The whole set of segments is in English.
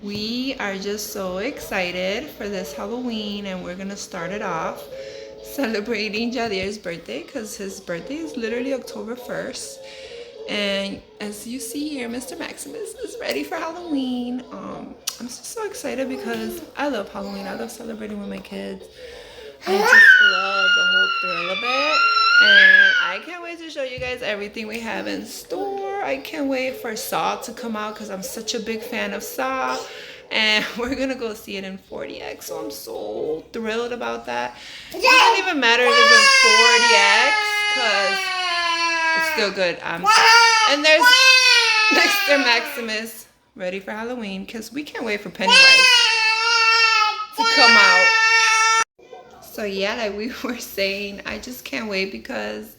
We are just so excited for this Halloween, and we're gonna start it off celebrating Jadiels' birthday because his birthday is literally October 1st. And as you see here, Mr. Maximus is ready for Halloween. I'm just so excited because I love Halloween. I love celebrating with my kids. I just love the whole thrill of it. And I can't wait to show you guys everything we have in store. I can't wait for Saw to come out because I'm such a big fan of Saw. And we're going to go see it in 40X. So I'm so thrilled about that. It doesn't even matter if it's in 40X because it's still good. And there's Mr. Maximus ready for Halloween because we can't wait for Pennywise to come out. So yeah, like we were saying, I just can't wait because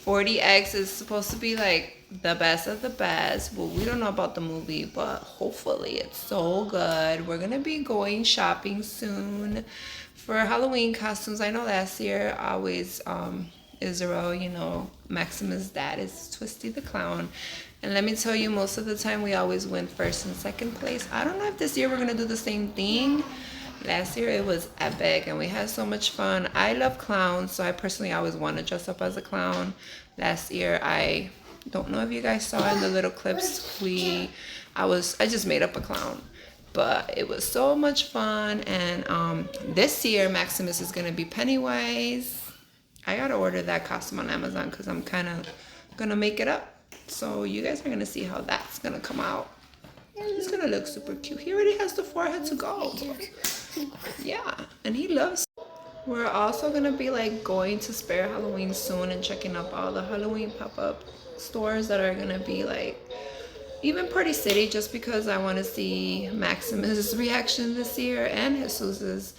40X is supposed to be like the best of the best. Well, we don't know about the movie, but hopefully it's so good. We're gonna be going shopping soon for Halloween costumes. I know last year always Israel, you know, Maximus' dad is Twisty the Clown. And let me tell you, most of the time we always win first and second place. I don't know if this year we're gonna do the same thing. Last year it was epic and we had so much fun. I love clowns, so I personally always want to dress up as a clown. Last year, I don't know if you guys saw in the little clips, I just made up a clown. But it was so much fun. And this year Maximus is gonna be Pennywise. I gotta order that costume on Amazon because I'm kind of gonna make it up. So you guys are gonna see how that's gonna come out. He's gonna look super cute. He already has the forehead to go. Yeah, and he loves. We're also gonna be like going to Spare Halloween soon and checking up all the Halloween pop-up stores that are gonna be like even Party City, just because I want to see Maximus' reaction this year and Jesus's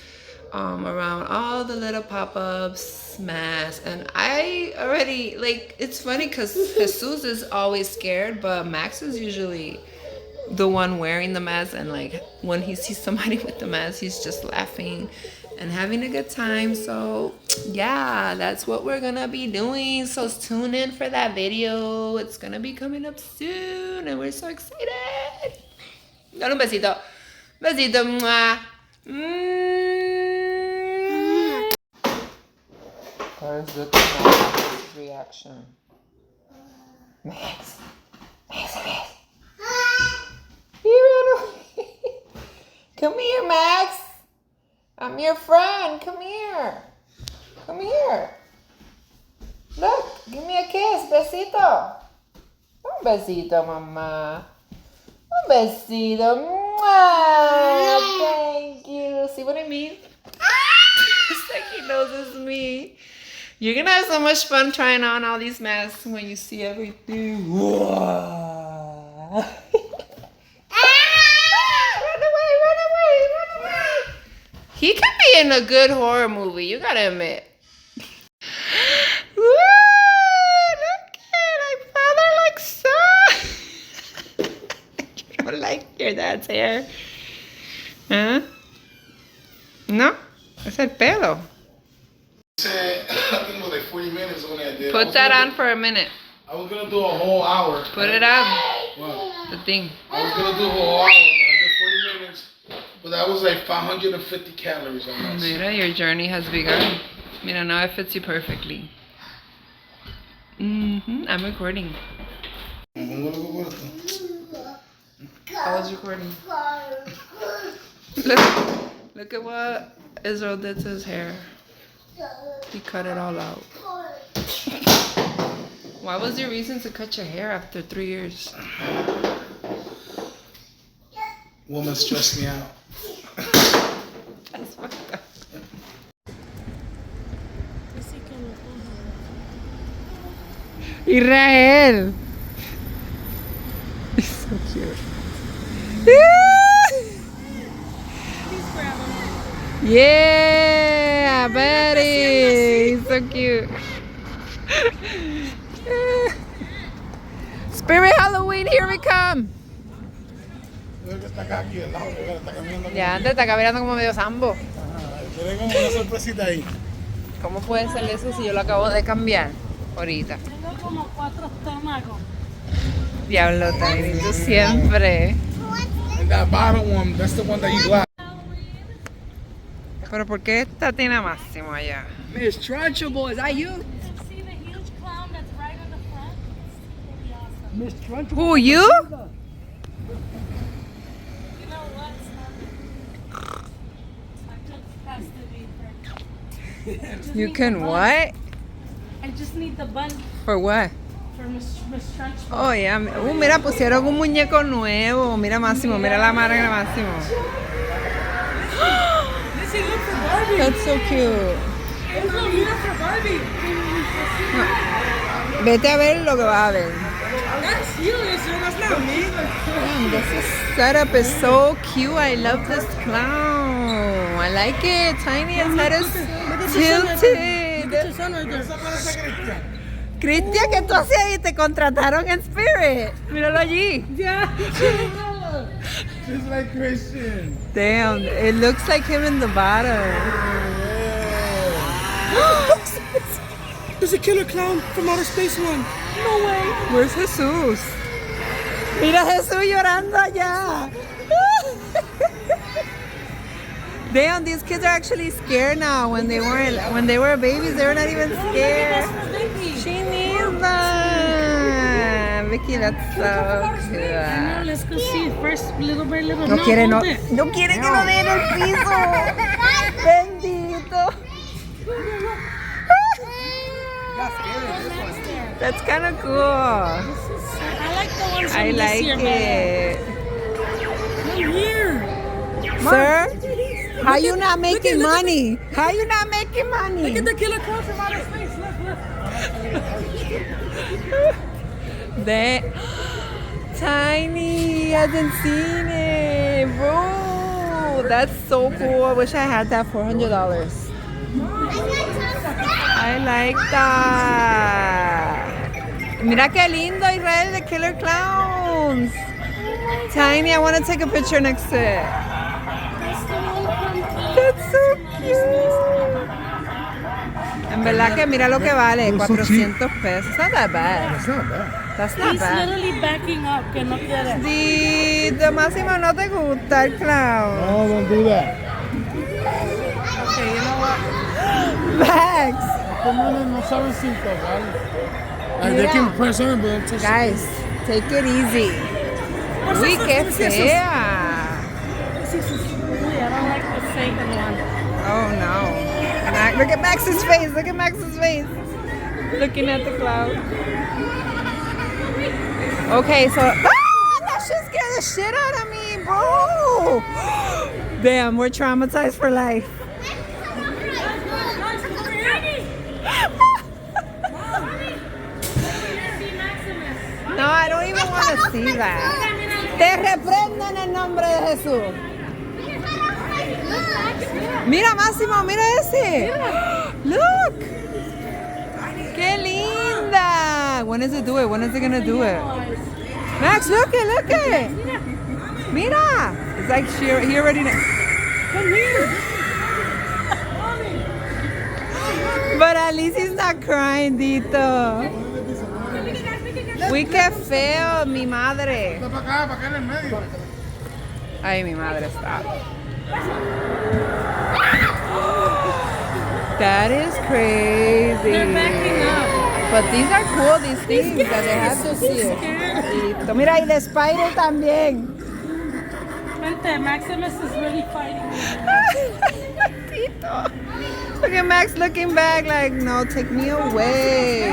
around all the little pop-ups, masks. And I already like, it's funny because Jesus is always scared, but Max is usually the one wearing the mask, and like when he sees somebody with the mask, he's just laughing and having a good time. So yeah, that's what we're gonna be doing. So tune in for that video. It's gonna be coming up soon and we're so excited. Dale un besito. Besito. Mwah. Where's the Max's reaction? Max. Come here, Max. I'm your friend. Come here. Come here. Look, give me a kiss. Besito. Un besito, mamá. Un besito. Mwah. Thank you. See what I mean? It's like he knows it's me. You're going to have so much fun trying on all these masks when you see everything. Whoa. He could be in a good horror movie, you gotta admit. Woo! Look at my father looks so. You don't like your dad's hair? Huh? No? I said pelo. I think it was like 40 minutes when I did. Put that on for a minute. I was gonna do a whole hour. Put it on. What? The thing. I was gonna do a whole hour, but I did 40 minutes. But that was like 550 calories on that. Mira, your journey has begun. Mira, now it fits you perfectly. I'm recording. I was recording. Look at what Israel did to his hair. He cut it all out. Why was your reason to cut your hair after 3 years? Woman stressed me out. That's fucked up. Israel! He's so cute. Yeah, Betty! He's so cute. Spirit Halloween, here we come! Ya antes está caminando como medio sambo. Tiene como una sorpresita ahí. ¿Cómo puede ser eso si yo lo acabo de cambiar ahorita? Tengo como 4 estómagos. Diablo, Tiny, tú siempre. And that bottom one, that's the one that you like. Pero ¿por qué esta tiene Máximo allá? Miss Trunchable, is that you? See the huge clown that's right on the front? It's gonna be awesome. Miss Trunchable. Who, you? You know what? It has to be for. You can what? I just need the bun For what? for Miss Trunchbull. Oh, yeah. Mira, pusieron un muñeco nuevo. Mira, Máximo, mira la mano de Máximo. Does he look for Barbie? That's so cute. He look for Barbie. Vete a ver lo que vas a ver. That's you, that's not me. Damn, this setup is so cute. I love this clown. I like it. Tiny, his head is tilted. Your son right there. Cristian, ¿qué tú hacías ahí? Te contrataron en Spirit. Míralo allí. Yeah. Just like Christian. Damn, it looks like him in the bottom. There's a killer clown from Outer Space One. No way. Where's Jesus? Mira a Jesús llorando allá. Damn, these kids are actually scared now. When they were babies, they were not even scared. She needs them. Vicky, that's so cute. Let's go see it first, little by little. No quiere, no, hold it. no quiere que lo den el piso. Bendito. That's kind of cool. I like the ones from I this like year it. better. Come here. Sir, how you not making money? How you not making money? Look at the killer clown from outer space. Look. That Tiny hasn't seen it, bro. That's so cool. I wish I had that $400. I like that. Mira qué lindo, Israel, the killer clowns. Tiny, I want to take a picture next to it. That's so cute. En verdad que mira lo que vale, It's so cheap. $400. It's not that bad. That's not bad. That's not He's bad. literally backing up. Que no quiere. De Máximo, no te gusta el clown. No, don't do that. Okay, you know what? Max. Como no saben cinco, ¿vale? Like they can press on it, but don't touch Guys, take it easy. Uy, qué fea. Really, I don't like the second one. Oh no. Look at Max's face. Look at Max's face. Looking at the cloud. Okay, so. Ah, that shit scared the shit out of me, bro. Damn, we're traumatized for life. No, I don't even want to see that. Te reprendo en el nombre de Jesús. Mira, Máximo, mira ese. Look. Qué linda. When does it do it? When is it gonna do it? Max, look it. Mira. It's like he already knows. Come here. But at least he's not crying, Dito. Uy, qué feo, mi madre. Está para acá en el medio. Ay, mi madre, stop. That is crazy. They're backing up. But these are cool, these things that they have to see. Listo. Mira, y de Spider también. Vente, Maximus is really fighting. Tito. Look at Max looking back like, no, take me away.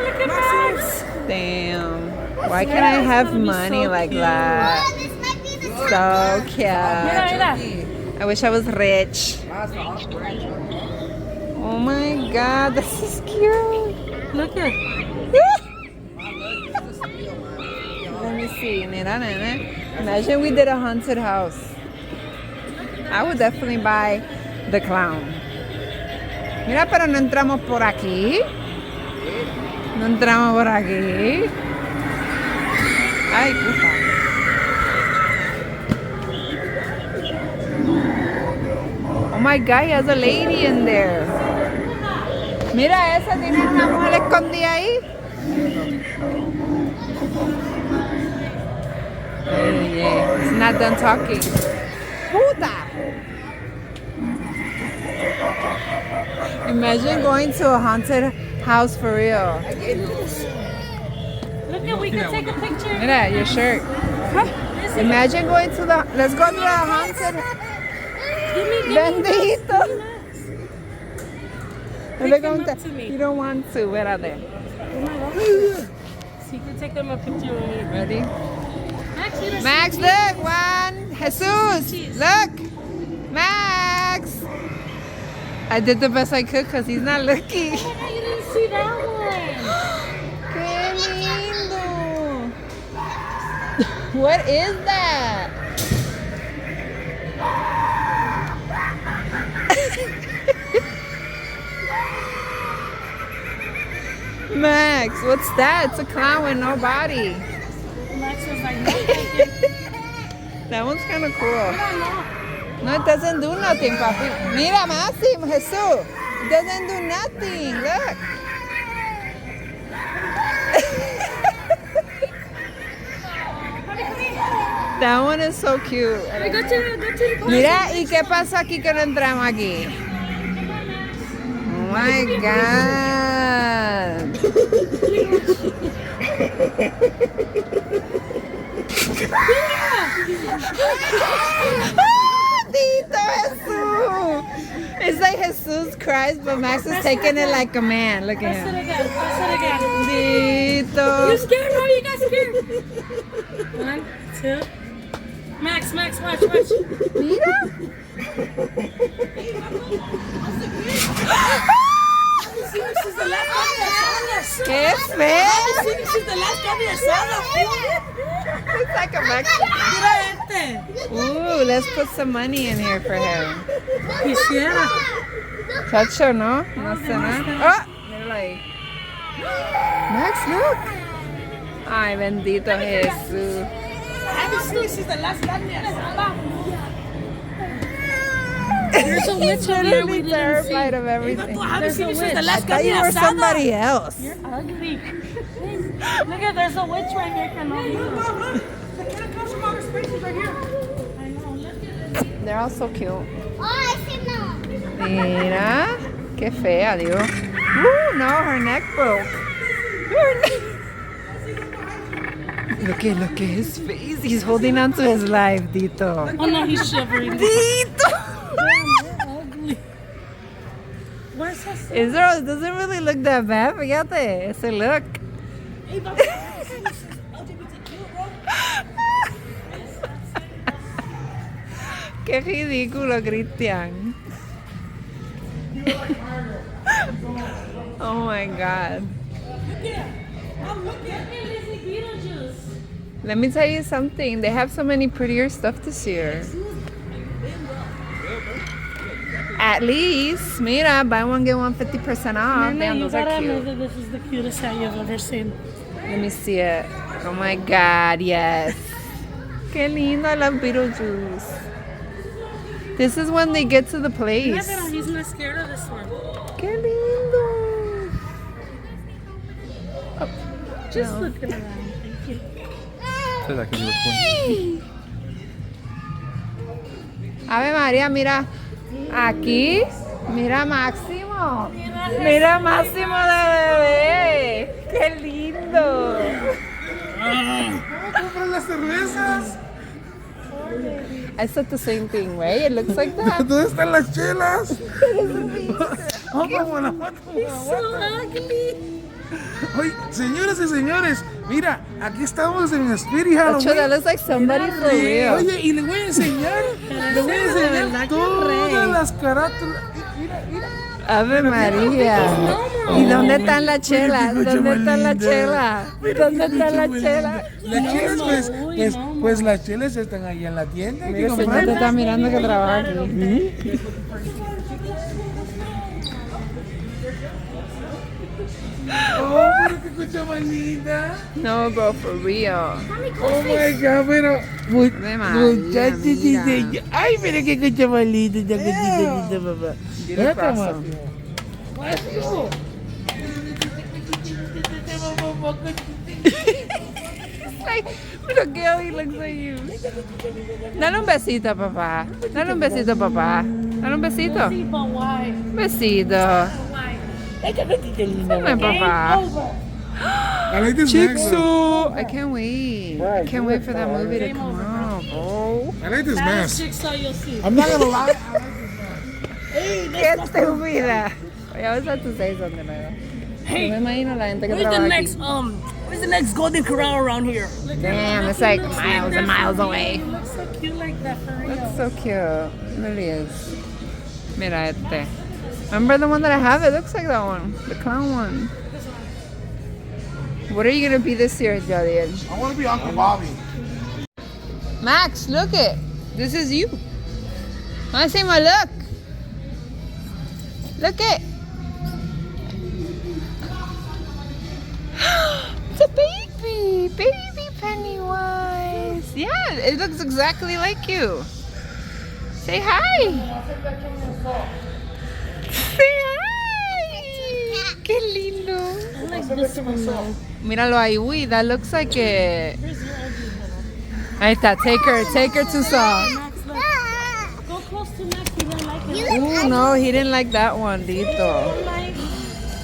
Look at Max. Damn. Why can't I have money like that? So cute. Mira. I wish I was rich. Oh my god, this is cute. Look at. Let me see. Mira, nene. Imagine we did a haunted house. I would definitely buy the clown. Mira, pero no entramos por aquí. No entramos por aquí. Ay, puta. Oh my god, he has a lady in there. Mira, esa tiene una mujer escondida ahí. Yeah, he's not done talking. Puta! Imagine going to a haunted house for real. Look at, we can take a picture. Look at that, your shirt. Imagine going to the. Let's go to the haunted. Bendito. You don't want to. Where are they? So you can take them a picture with me. Ready? Max, Max, look. One. Jesus. Look. Max. I did the best I could because he's not looking. Oh my God, you didn't see that one. Qué lindo. What is that? Max, what's that? It's a clown with no body. Max is like, no, thank you. That one's kind of cool. No, no. No, it doesn't do nothing, papi. Mira, Maxim, Jesus. It doesn't do nothing. Look. That one is so cute. Go to the Mira, ¿y qué pasa aquí que no entramos aquí? Oh my God. Tito Jesus. It's like Jesus Christ, but Max is taking it like a man. Look at Press it him. again. Press it again. Tito. You scared? No, you got scared. 1, 2. Max, watch. Mira. She's the last one that saw Qué feo. She's the last one that saw Looks like a Mexican. Mira este. Ooh, let's put some money in here for him. Quisiera. Chacho, ¿no? No sé nada. Oh, míralo ahí. Max, look. Ay, bendito Jesús. She's the last one that saw. There's a witch over there. We Really didn't terrified see. of everything. There's a witch. I thought you were somebody else. You're ugly. Look at, there's a witch right here. The cat comes from outer spaces right here. I know. Look at it. They're all so cute. Oh, ese no. Mira, qué fea, digo. No, her neck broke. Look at his face. He's holding on to his life, Tito. Oh no, he's shivering. Tito! Ugly. Where's his? It doesn't really look that bad, fíjate. Ese look. Qué ridículo, Cristian. Oh my God. Let me tell you something. They have so many prettier stuff this year. At least, mira, buy one get one 50% off. Nene, Damn, you those are gotta know cute. that this is the cutest hat you've ever seen. Let me see it. Oh my God, yes. Qué lindo, I love Beetlejuice. This is when they get to the place. Yeah, but he's not scared of this one. Qué lindo. Just No. looking around. Thank you. Ave María, mira. Aquí, mira Máximo. Mira Máximo de bebé. Qué lindo. ¿Compras las cervezas? I said the same thing, right? It looks like that. ¿Dónde están las chelas? Vamos, So ugly. Oye, señoras y señores, mira, aquí estamos en Spirit Ocho, that Halloween. looks like somebody for real. Oye, y le voy a enseñar, todas las carátulas. Mira, mira. Ave María. ¿Y dónde están las chelas? ¿Dónde están las chelas? ¿Dónde están las chelas? Las chelas, pues las chelas están ahí en la tienda. Hay que Mira, el señor te comprarlas. está mirando que trabaja aquí. Oh, pero qué cosa más linda. No, bro, for real. Oh my God, pero Ave María, muchachos, mira. ay, mira qué cosa más linda, esta cosita linda, papá. Dile Mira, paso. Máximo. like, look how he looks like you. Dale un besito, papá. Dale un besito, papá. Dale un besito. Sí, but why? Besito. Why? Dale, papá. I like this mask. Jigsaw. I can't wait. I can't wait for that movie to come out, bro. I like this That is mask. Jigsaw, you'll see. I'm not gonna lie. I like this mask. Qué estúpida. I was about to say something like that. Hey, Yo me imagino la gente que where's the trabaja next aquí. where's the next Golden Corral around here? Damn, it's like miles and miles away. It looks so cute like that for real. That's so cute. It really is. Mira este. Remember the one that I have? It looks like that one. The clown one. What are you gonna be this year, Jadiel? I want to be Uncle Bobby. Max, look it. This is you. I see my look. Look it. It's a baby. Baby Pennywise. Yeah, it looks exactly like you. Say hi. Say hi. Qué lindo. I like this one though. Míralo ahí. Uy, that looks like a... Where's your ugly little? Ahí está. Take her to Saw. Max, look. Go close to Max, he didn't like it. Ooh, no, he didn't like that one, Dito. Like,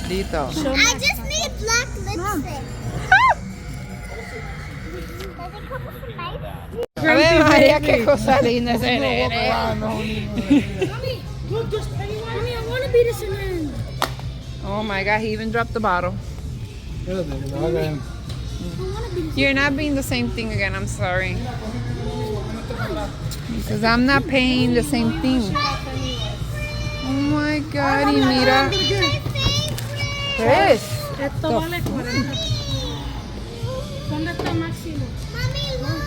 Dito. show I Max. just need black lipstick. A ver, María, qué cosa linda ese nene. Look, there's Pennywise. Mommy, I want to be this man. Oh my God, he even dropped the bottle. Okay. You're not being the same thing again, I'm sorry. Because I'm not paying the same thing. Oh my God, y mira. Chris. Esto vale 40. ¿Dónde está Máximo? Mommy, look.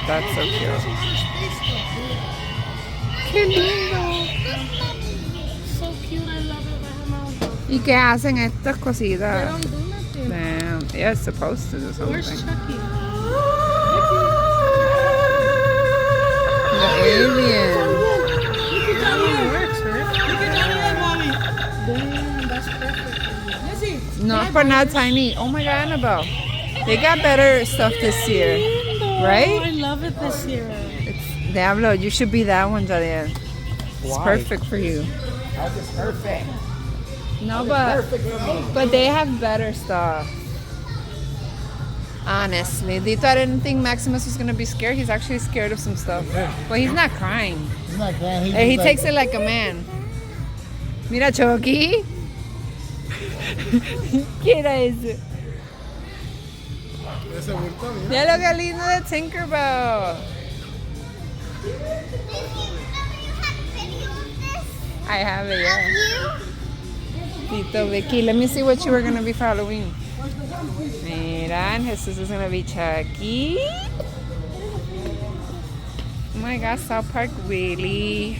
That's so cute. Qué lindo. So cute, I love it. Bájame. ¿Y qué hacen estas They cositas? don't do nothing. Damn, yeah, it's supposed to do Where's something. Chucky? The alien. Look at Daniel. Works, right? Look at Daniel, mommy. Damn, that's perfect. Lizzie. No, but not tiny. Oh my God, Annabelle. They got better stuff this year. Right? I love it this year. It's Diablo, you should be that one, Jadiel. It's perfect for you. That's just perfect. No, but they have better stuff. Honestly, Dito, I didn't think Maximus was gonna be scared. He's actually scared of some stuff, but he's not crying. He's not crying. He takes it like a man. Mira, Chucky. ¿Qué era eso? Ya lo que lindo de Tinkerbell. I have it, yeah. Tito Vicky, let me see what you were gonna be for Halloween. Mira, and Jesus is gonna be Chucky. Oh my God, South Park, really?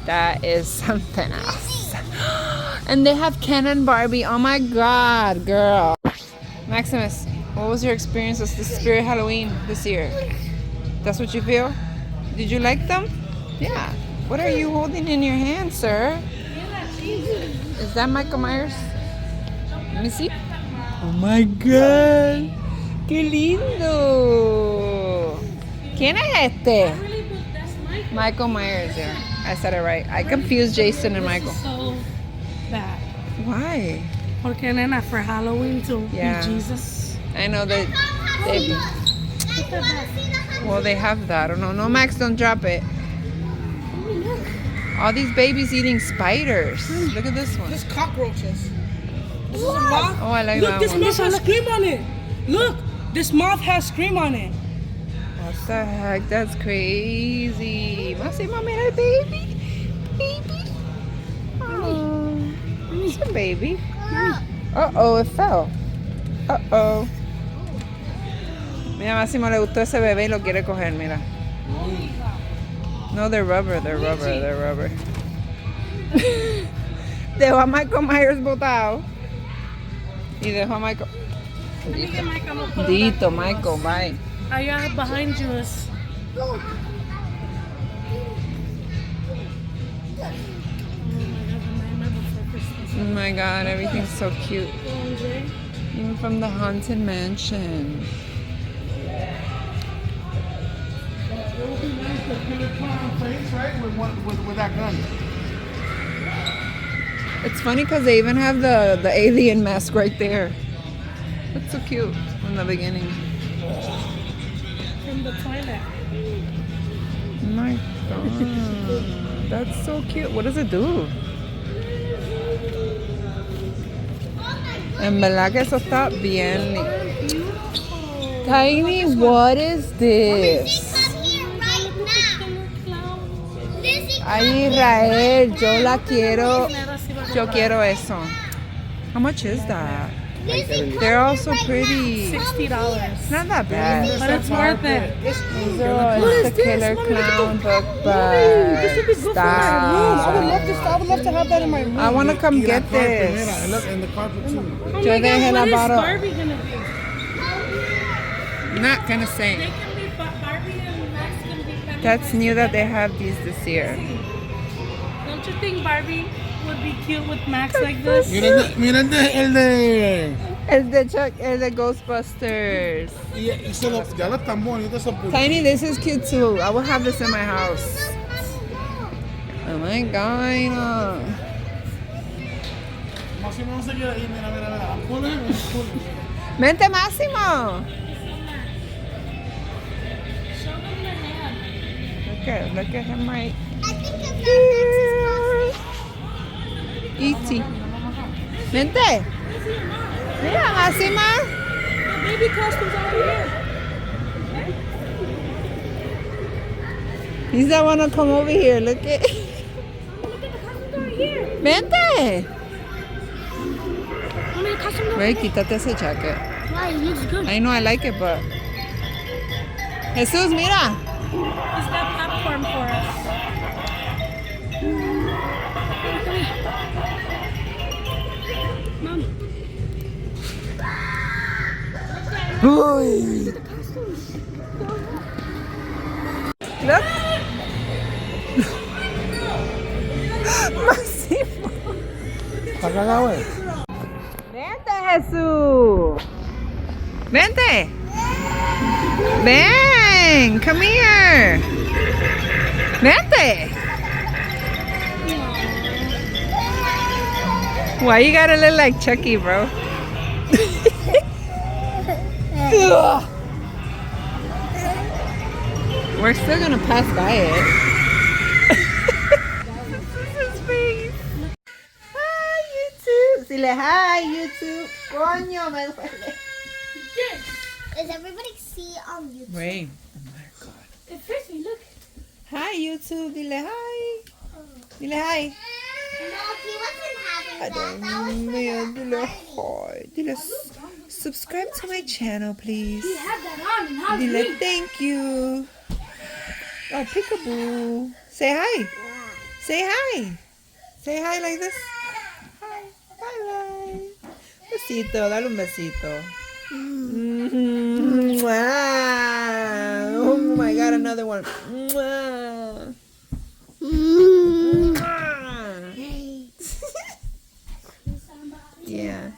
That is something else. And they have Ken and Barbie. Oh my God, girl. Maximus, what was your experience with the Spirit Halloween this year? That's what you feel? Did you like them? Yeah. What are you holding in your hand, sir? Is that Michael Myers? Let me see. Oh my God. ¡Qué lindo! ¿Quién es este? Michael Myers, yeah. I said it right. I confused Jason and Michael. So bad. Why? Porque nena, for Halloween to Yeah. be Jesus. I know that they... Well, they have that. I don't know. No, Max, don't drop it. All these babies eating spiders. Look at this one. There's cockroaches. This is a moth. Oh, I like Look, that this one. moth has scream on it. Look, this moth has scream on it. What the heck? That's crazy. Máximo, mira el baby. Baby. Oh, it's a baby. Uh-oh, it fell. Uh-oh. Mira, Máximo le gustó ese bebé y lo quiere coger, mira. No, they're rubber. Dejó a Michael Myers botado. Y dejó a Michael... Dito, Michael, bye. Allá behind you is. Oh my my god, everything's so cute. Even from the Haunted Mansion. It would be nice to put a clown face, right? With that gun. It's funny because they even have the alien mask right there. That's so cute in the beginning. From the toilet. Oh my god. That's so cute. What does it do? En verdad que eso está bien. Tiny, what is this? Come here right now. Lizzie, Ay, Israel, yo la quiero. Yo quiero eso. How much is that? Lizzie, They're all so pretty. $60. It's not that bad. But it's worth it. So it's the Killer Clown book This would be bag. good for my room. I would love Stop. to have that in my room. I want to come get Mira, this. look, and the carpet too. Oh Yo my God, dejé la what is bottle. Barbie gonna be? I'm not gonna They say. can be Barbie and Max can be Penny. That's new that they have these this year. Don't you think Barbie would be cute with Max like this? Mira el de... El de Ghostbusters. Y se lo, ya lo están bonitos esos putos. Tiny, this is cute too. I will have this in my house. Oh my god. Máximo no se queda ahí, mira. Ponle. Vente, Máximo. Show them the hand. Look at him right I think it's here. E.T. Vente. Mira, Máxima. The baby costumes over here. He's that one to come over here. Look at. Look at the costumes over here. Vente. How many costumes over Ray, here? quítate ese jacket. Why? It looks good. I know I like it, but. Jesús, mira. He's got popcorn for us. Mom. Uy. Look. Máximo. Está cagado, güey. Vente, Jesús. Vente. Ven. Come here. Vente. Why you gotta look like Chucky, bro? Ugh. We're still gonna pass by it. This is his face. Hi, YouTube. Dile hi, YouTube. Coño, me duele. Is everybody see on YouTube? Wait. Oh my god. It fits me, look. Hi, YouTube. Dile hi. Dile hi. No, he wasn't having that. That was Ay, for mira, the dile hi. Dile subscribe to my channel, please. You have that on and how's Dile me? thank you. Oh, peekaboo. Say hi. Say hi. Say hi like this. Hi. Bye bye. Besito. Dale un besito. Mwah. Oh my god, another one. Mwah. Mwah. Yeah.